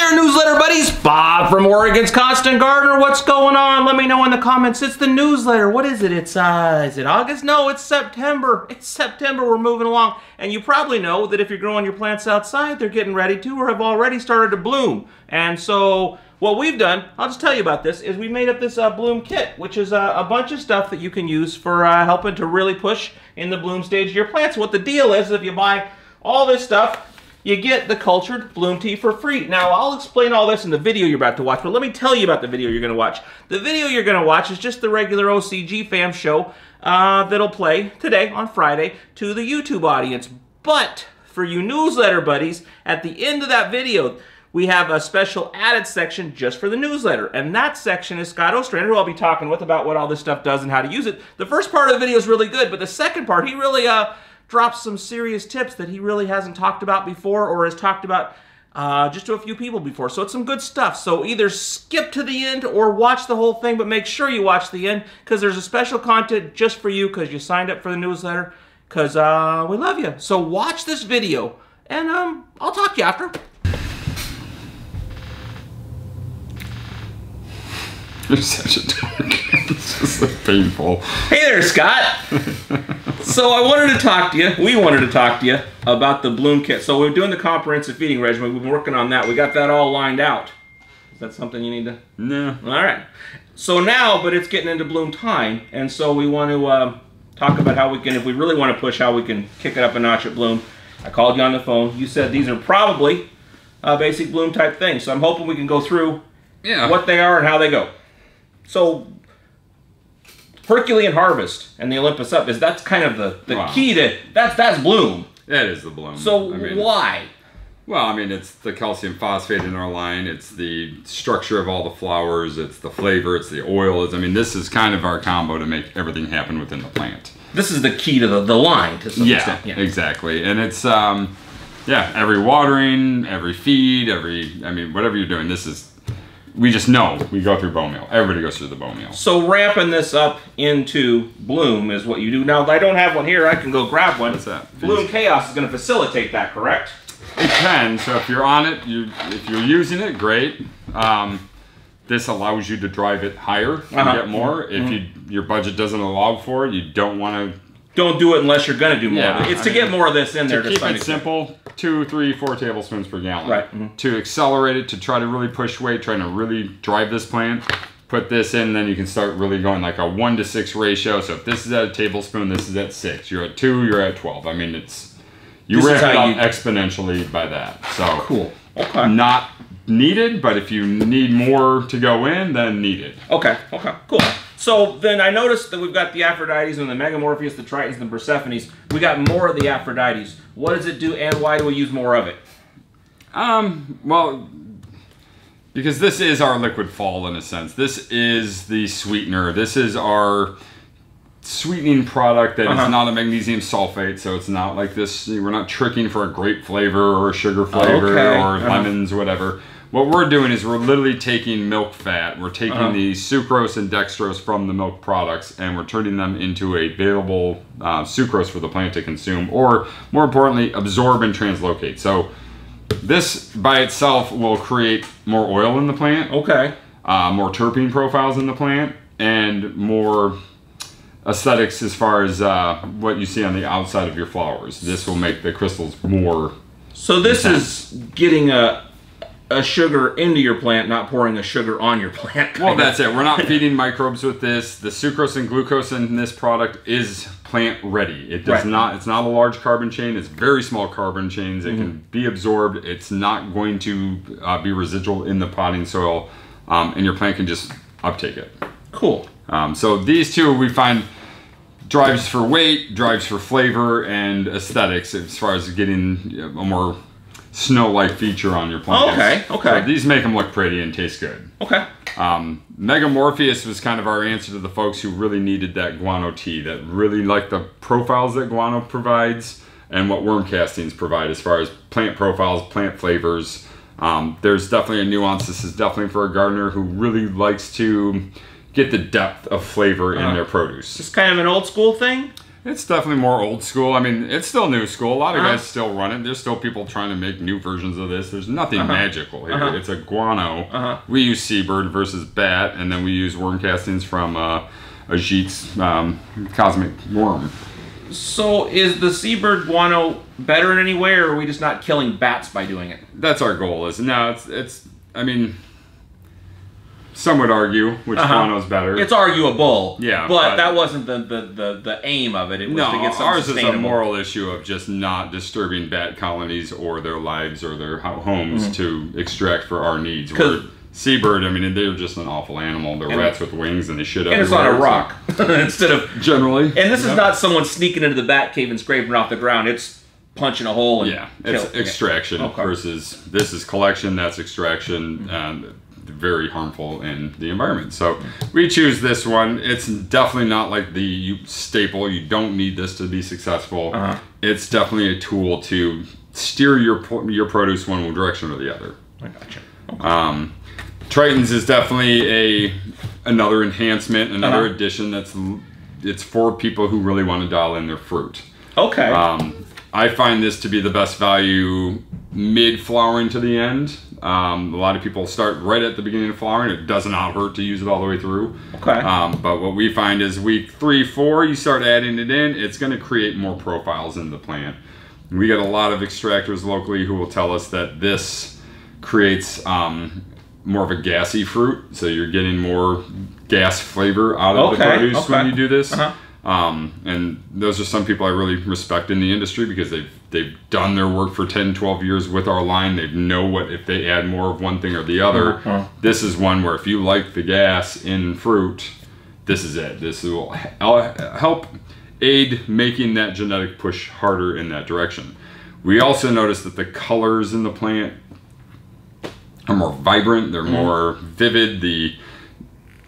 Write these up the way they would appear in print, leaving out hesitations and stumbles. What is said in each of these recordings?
there, newsletter buddies. Bob from Oregon's Constant Gardener. What's going on? Let me know in the comments. It's the newsletter. What is it? Is it August? No, it's September. It's September. We're moving along. And you probably know that if you're growing your plants outside, they're getting ready to or have already started to bloom. And so what we've done, I'll just tell you about this, is we made up this bloom kit, which is a bunch of stuff that you can use for helping to really push in the bloom stage of your plants. What the deal is, if you buy all this stuff, you get the cultured bloom tea for free. Now, I'll explain all this in the video you're about to watch, but let me tell you about the video you're going to watch. The video you're going to watch is just the regular OCGFAM show that'll play today on Friday to the YouTube audience. But for you newsletter buddies, at the end of that video, we have a special added section just for the newsletter. And that section is Scott Ostrander, who I'll be talking with about what all this stuff does and how to use it. The first part of the video is really good, but the second part, he really drops some serious tips that he really hasn't talked about before or has talked about just to a few people before. So it's some good stuff. So either skip to the end or watch the whole thing, but make sure you watch the end because there's a special content just for you because you signed up for the newsletter because we love you. So watch this video and I'll talk to you after. You're such a dork. It's just like painful. Hey there, Scott. So I wanted to talk to you, we wanted to talk to you about the bloom kit. So we're doing the comprehensive feeding regimen. We've been working on that. We got that all lined out. Is that something you need to? No. All right. So now, but it's getting into bloom time. And so we want to talk about how we can, if we really want to push, how we can kick it up a notch at bloom. I called you on the phone. You said these are probably basic bloom type things. So I'm hoping we can go through what they are and how they go. So Herculean harvest and the Olympus up that's kind of the key to that's bloom. That is the bloom. So why? Well, I mean, it's the calcium phosphate in our line. It's the structure of all the flowers. It's the flavor. It's the oil. I mean, this is kind of our combo to make everything happen within the plant. This is the key to the line to some extent. Yeah, exactly. And it's every watering, every feed, I mean, whatever you're doing, this is. We just know we go through bone meal. Everybody goes through the bone meal. So ramping this up into bloom is what you do. Now, I don't have one here. I can go grab one. What's that? Bloom Chaos is going to facilitate that, correct? It can. So if you're on it, if you're using it, great. This allows you to drive it higher and get more. If your budget doesn't allow for it, you don't want to. Don't do it unless you're going to do more of it. It's to get more of this in there. To keep it simple, 2, 3, 4 tablespoons per gallon. Right. To accelerate it, to try to really push weight, trying to really drive this plant, put this in, then you can start really going like a 1:6 ratio. So if this is at a tablespoon, this is at 6. You're at 2, you're at 12. I mean, you ramp it up exponentially by that. So cool. Okay. Not needed, but if you need more to go in, then needed. Okay, cool. So then I noticed that we've got the Aphrodites and the Megamorpheus, the Tritons, and the Persephones. We got more of the Aphrodites. What does it do and why do we use more of it? Well, because this is our liquid fall in a sense. This is the sweetener. This is our sweetening product that is not a magnesium sulfate, so it's not like this. We're not tricking for a grape flavor or a sugar flavor or lemons, whatever. What we're doing is we're literally taking milk fat. We're taking the sucrose and dextrose from the milk products and we're turning them into a available sucrose for the plant to consume, or more importantly, absorb and translocate. So this by itself will create more oil in the plant. Okay. More terpene profiles in the plant and more aesthetics as far as what you see on the outside of your flowers. This will make the crystals more So this is getting a sugar into your plant, not pouring a sugar on your plant. Well, that's it. We're not feeding microbes with this. The sucrose and glucose in this product is plant ready. It does not, it's not a large carbon chain. It's very small carbon chains. It can be absorbed. It's not going to be residual in the potting soil, and your plant can just uptake it. Cool. So these two we find drives for weight, drives for flavor, and aesthetics as far as getting a more snow-like feature on your plants. Okay. So these make them look pretty and taste good. Okay. Megamorpheus was kind of our answer to the folks who really needed that guano tea, that really like the profiles that guano provides and what worm castings provide as far as plant profiles, plant flavors. There's definitely a nuance. This is definitely for a gardener who really likes to get the depth of flavor in their produce. Just kind of an old school thing? It's definitely more old school. I mean, it's still new school. A lot of guys still run it. There's still people trying to make new versions of this. There's nothing magical here. It's a guano. We use seabird versus bat, and then we use worm castings from Ajit's cosmic worm. So is the seabird guano better in any way, or are we just not killing bats by doing it? That's our goal. It's I mean, some would argue which guano's better. It's arguable. Yeah, but that wasn't the aim of it. It was to get something ours sustainable. is a moral issue of just not disturbing bat colonies or their lives or their homes to extract for our needs. Where seabird, I mean, they're just an awful animal. They're rats with wings and they shit everywhere. And it's on a rock instead of generally. And this is not someone sneaking into the bat cave and scraping it off the ground. It's punching a hole and it's extraction versus this is collection. That's extraction. And very harmful in the environment. So we choose this one. It's definitely not like the staple. You don't need this to be successful. It's definitely a tool to steer your produce one direction or the other. I gotcha. Okay. Triton's is definitely another enhancement, another addition it's for people who really want to dial in their fruit. Okay. I find this to be the best value mid-flowering to the end. A lot of people start right at the beginning of flowering. It does not hurt to use it all the way through. Okay. But what we find is week 3, 4, you start adding it in, it's going to create more profiles in the plant. We get a lot of extractors locally who will tell us that this creates more of a gassy fruit. So you're getting more gas flavor out of the produce when you do this. And those are some people I really respect in the industry because they've done their work for 10, 12 years with our line. They know what if they add more of one thing or the other. This is one where if you like the gas in fruit, this is it. This will help aid making that genetic push harder in that direction. We also notice that the colors in the plant are more vibrant. They're more vivid. The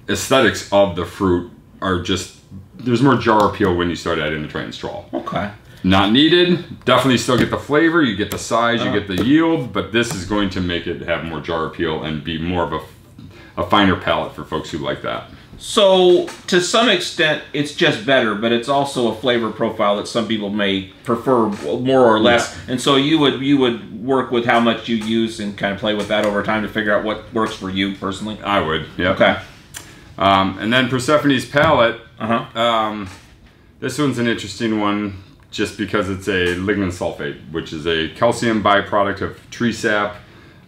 aesthetics of the fruit are just there's more jar appeal when you start adding the Triton straw. Okay. Not needed. Definitely still get the flavor, you get the size, you get the yield, but this is going to make it have more jar appeal and be more of a finer palate for folks who like that. So, to some extent, it's just better, but it's also a flavor profile that some people may prefer more or less. And so you would work with how much you use and kind of play with that over time to figure out what works for you personally? I would, yeah. Okay. And then Persephone's palette. This one's an interesting one just because it's a lignin sulfate, which is a calcium byproduct of tree sap.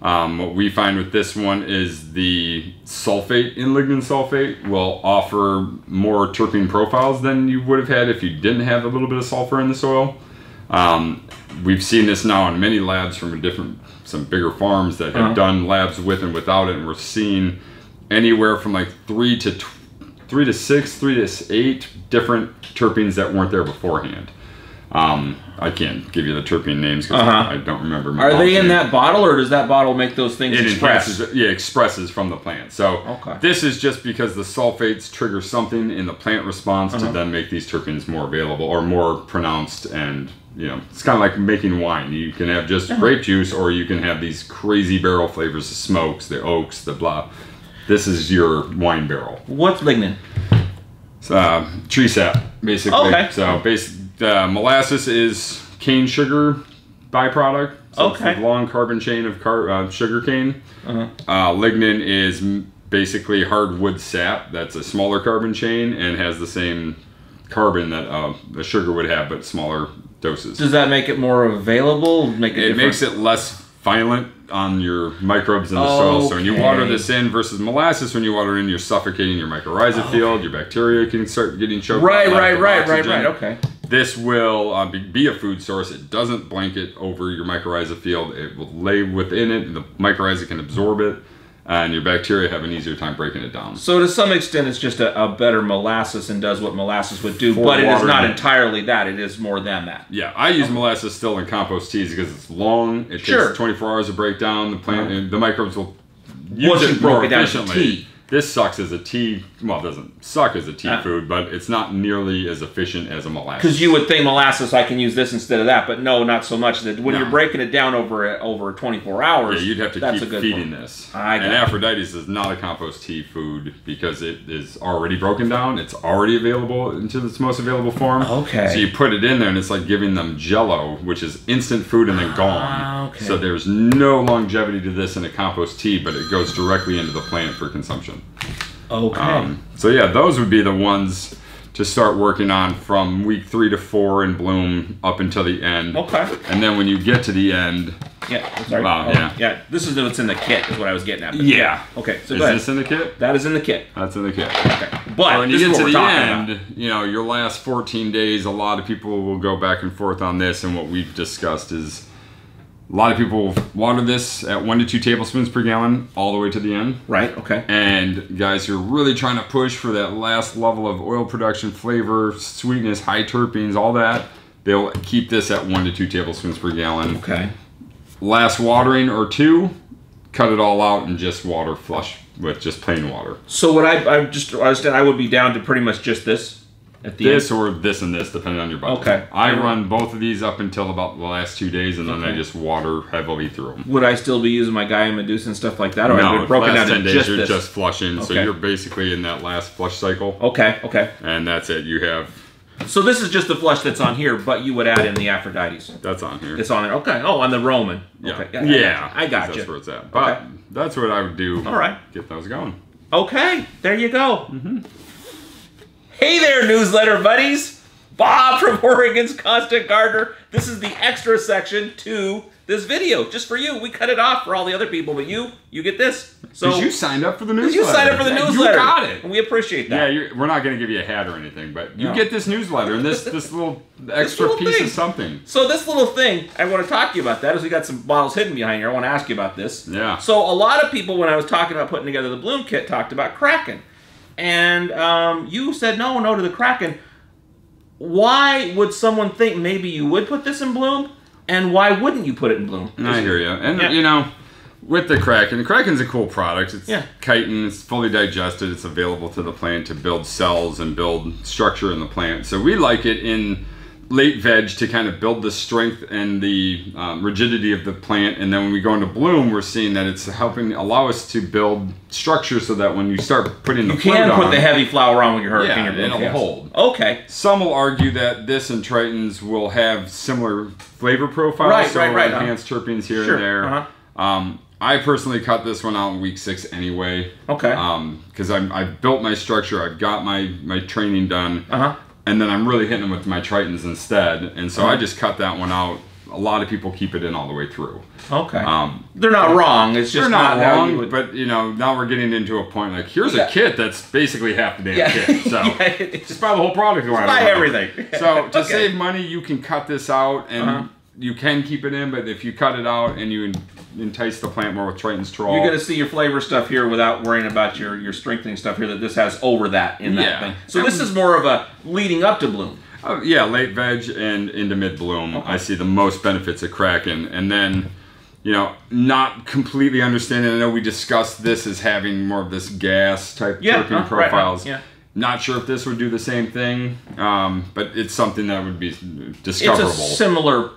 What we find with this one is the sulfate in lignin sulfate will offer more terpene profiles than you would have had if you didn't have a little bit of sulfur in the soil. We've seen this now in many labs from some bigger farms that have done labs with and without it, and we're seeing anywhere from like 3 to 6, 3 to 8 different terpenes that weren't there beforehand. I can't give you the terpene names because I don't remember. Are they in that bottle, or does that bottle make those things express? Expresses from the plant. So this is just because the sulfates trigger something in the plant response to then make these terpenes more available or more pronounced. And it's kind of like making wine. You can have just grape juice, or you can have these crazy barrel flavors, the smokes, the oaks, the blah. This is your wine barrel. What's lignin? Tree sap, basically. Okay. So molasses is cane sugar byproduct. So it's the long carbon chain of sugar cane. Lignin is basically hardwood sap. That's a smaller carbon chain and has the same carbon that a sugar would have, but smaller doses. Does that make it more available? It makes it less violent on your microbes in the soil. So when you water this in versus molasses, when you water it in, you're suffocating your mycorrhiza field. Your bacteria can start getting choked. Right. Okay. This will be a food source. It doesn't blanket over your mycorrhiza field. It will lay within it. The mycorrhiza can absorb it, and your bacteria have an easier time breaking it down. So to some extent, it's just a better molasses and does what molasses would do, but it is not entirely that. It is more than that. Yeah, I use molasses still in compost teas because it's long. It takes 24 hours to break down. The plant, the microbes will use it more efficiently. This sucks as a tea, well, it doesn't suck as a tea food, but it's not nearly as efficient as a molasses. Because you would think molasses, I can use this instead of that, but no, not so much. That when you're breaking it down over 24 hours, you'd have to keep feeding this. And Aphrodite's is not a compost tea food because it is already broken down. It's already available into its most available form. Okay. So you put it in there, and it's like giving them Jell-O, which is instant food and then gone. Okay. So there's no longevity to this in a compost tea, but it goes directly into the plant for consumption. Okay. So yeah, those would be the ones to start working on from week 3 to 4 in bloom up until the end. Okay. And then when you get to the end, sorry. Yeah. This is what's in the kit, is what I was getting at. Yeah. Okay. So is this in the kit? That is in the kit. That's in the kit. Okay. But when you get to the end, you know, your last 14 days, a lot of people will go back and forth on this, and what we've discussed is a lot of people water this at 1 to 2 tablespoons per gallon all the way to the end. Right, okay. And guys who are really trying to push for that last level of oil production, flavor, sweetness, high terpenes, all that, they'll keep this at 1 to 2 tablespoons per gallon. Okay. Last watering or 2, cut it all out and just water flush with just plain water. So what I would be down to pretty much just this? At the this end? Or this and this, depending on your budget. Okay. I run both of these up until about the last 2 days, and then I just water heavily through them. Would I still be using my Gaia Medusa and stuff like that? Or no, broken last down 10 to days you're just flushing, so Okay. you're basically in that last flush cycle. Okay. And that's it. You have... So this is just the flush that's on here, but you would add in the Aphrodites. That's on here. It's on there. Okay. Oh, on the Roman. Yeah. Okay. Yeah. I got you. That's where it's at. But that's what I would do. All right. Get those going. Okay. There you go. Hey there, newsletter buddies. Bob from Oregon's Constant Gardener. This is the extra section to this video, just for you. We cut it off for all the other people, but you get this. So because you signed up for the newsletter. You signed up for the newsletter. You got it. And we appreciate that. Yeah, we're not going to give you a hat or anything, but you get this newsletter and this little extra piece of something. So this little thing, I want to talk to you about that, as we got some bottles hidden behind here. I want to ask you about this. Yeah. So a lot of people, when I was talking about putting together the Bloom kit, talked about Kraken. And you said no to the Kraken. Why would someone think maybe you would put this in Bloom? And why wouldn't you put it in Bloom? I hear you. And, you know, with the Kraken's a cool product. It's chitin, it's fully digested, it's available to the plant to build cells and build structure in the plant. So we like it in late veg to kind of build the strength and the rigidity of the plant. And then when we go into bloom, we're seeing that it's helping allow us to build structure so that when you start putting the fruit on... You can put the heavy flower on with your hurricane. Yeah, it'll hold. Okay. Some will argue that this and Tritons will have similar flavor profiles. Right. Enhanced terpenes here and there. I personally cut this one out in week 6 anyway. Okay. Because I've built my structure, I've got my training done. And then I'm really hitting them with my Tritons instead. And so I just cut that one out. A lot of people keep it in all the way through. Okay. They're not wrong. It's just they're not wrong, would... but you know, now we're getting into a point like, here's a kit that's basically half the damn kit. So just buy the whole product. Buy everything. So to save money, you can cut this out and you can keep it in, but if you cut it out and you entice the plant more with Triton's Troll. You're going to see your flavor stuff here without worrying about your strengthening stuff here that this has over that in that thing. So this is more of a leading up to bloom. Yeah, late veg and into mid bloom. I see the most benefits of Kraken. And then, you know, not completely understanding. I know we discussed this as having more of this gas type terpene profiles. Not sure if this would do the same thing, but it's something that would be discoverable. It's a similar,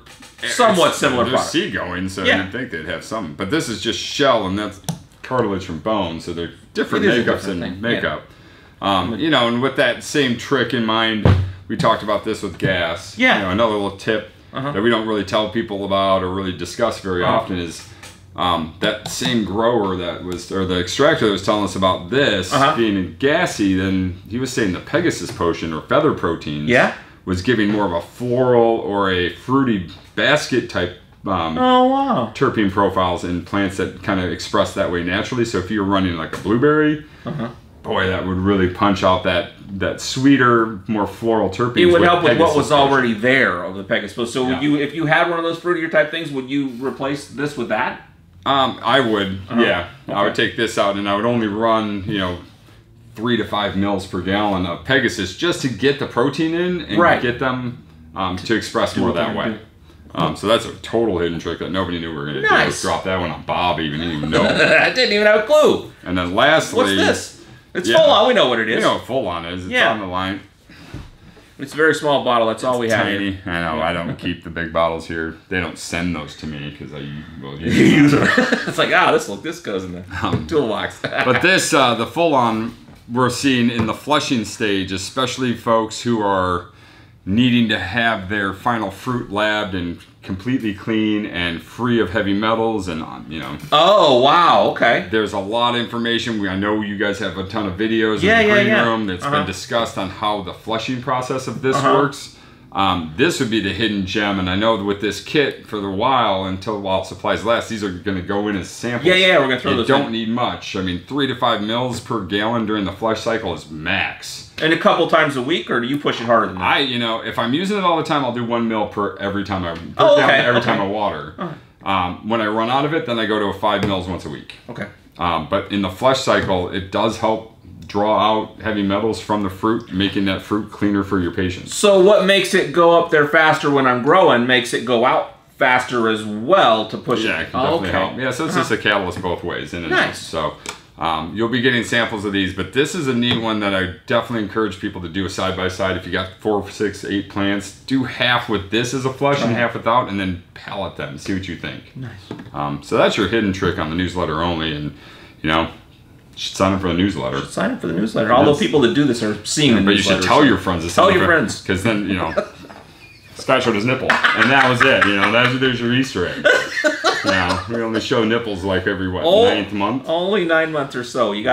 somewhat similar product. product. Seed going, so you'd think they'd have some. But this is just shell, and that's cartilage from bone, so they're different makeups and makeup. You know, and with that same trick in mind, we talked about this with gas. You know, another little tip that we don't really tell people about or really discuss very often is that same grower that was, or the extractor that was telling us about this being gassy, then he was saying the Pegasus potion or feather proteins was giving more of a floral or a fruity basket type terpene profiles in plants that kind of express that way naturally. So if you're running like a blueberry, boy, that would really punch out that sweeter, more floral terpenes. It would help with what was already there of the Pegasus. So would you, if you had one of those fruitier type things, would you replace this with that? I would, I would take this out and I would only run, you know, 3 to 5 mils per gallon of Pegasus just to get the protein in and get them to express more that way. So that's a total hidden trick that nobody knew we were going to do. Drop that one on Bob even. He didn't even know. I didn't even have a clue. And then lastly... What's this? It's full on. We know what it is. You know what full on is. It's on the line. It's a very small bottle. That's all we have. Tiny. I know. I don't keep the big bottles here. They don't send those to me because I use them. It's like, this goes in the toolbox. But this, the full on, we're seeing in the flushing stage, especially folks who are needing to have their final fruit labbed and completely clean and free of heavy metals and Oh wow, okay. There's a lot of information. I know you guys have a ton of videos in the green room that's been discussed on how the flushing process of this works. This would be the hidden gem, and I know with this kit for the while supplies last, these are going to go in as samples. Yeah, we're going to throw those in. You don't need much. I mean, 3 to 5 mils per gallon during the flush cycle is max. And a couple times a week, or do you push it harder than that? If I'm using it all the time, I'll do 1 mil every time I time I water. When I run out of it, then I go to a 5 mils once a week. Okay. But in the flush cycle, it does help draw out heavy metals from the fruit, making that fruit cleaner for your patients. So what makes it go up there faster when I'm growing makes it go out faster as well to push it. Yeah, it can definitely help. Yeah, so it's just a catalyst both ways. Nice. So you'll be getting samples of these, but this is a neat one that I definitely encourage people to do a side-by-side. If you got 4, 6, 8 plants, do half with this as a flush and half without, and then pallet them and see what you think. Nice. So that's your hidden trick on the newsletter only, and you should sign up for the newsletter. Sign up for the newsletter. All the people that do this are seeing the newsletter. But you should tell your friends to sign up. Tell your friends. Because then, Scott showed his nipple. And that was it. There's your Easter egg. We only show nipples like every, 9th month? Only 9 months or so. You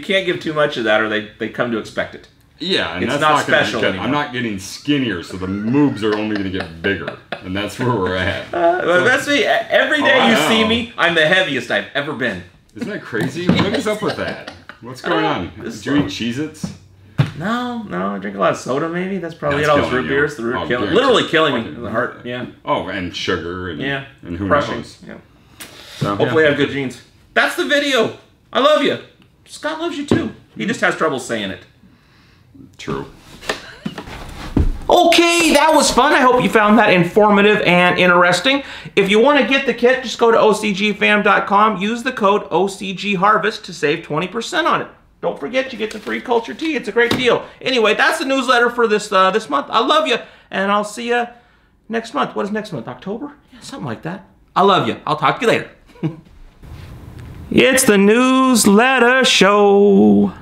can't give too much of that or they come to expect it. Yeah, and it's that's not special anymore. I'm not getting skinnier, so the moobs are only going to get bigger. And that's where we're at. That's me. Every day you see me, I'm the heaviest I've ever been. Isn't that crazy? What is up with that? What's going on? Do you eat Cheez-Its? No, I drink a lot of soda maybe. That's probably all those root beers. The root literally killing me in the heart. Yeah. Oh, and sugar and who crushing. Knows? Yeah. So, hopefully I have good genes. That's the video. I love you. Scott loves you too. He just has trouble saying it. True. Okay, that was fun. I hope you found that informative and interesting. If you want to get the kit, just go to OCGFAM.com. Use the code OCGHarvest to save 20% on it. Don't forget, you get the free culture tea. It's a great deal. Anyway, that's the newsletter for this month. I love you, and I'll see you next month. What is next month? October? Yeah, something like that. I love you. I'll talk to you later. It's the newsletter show.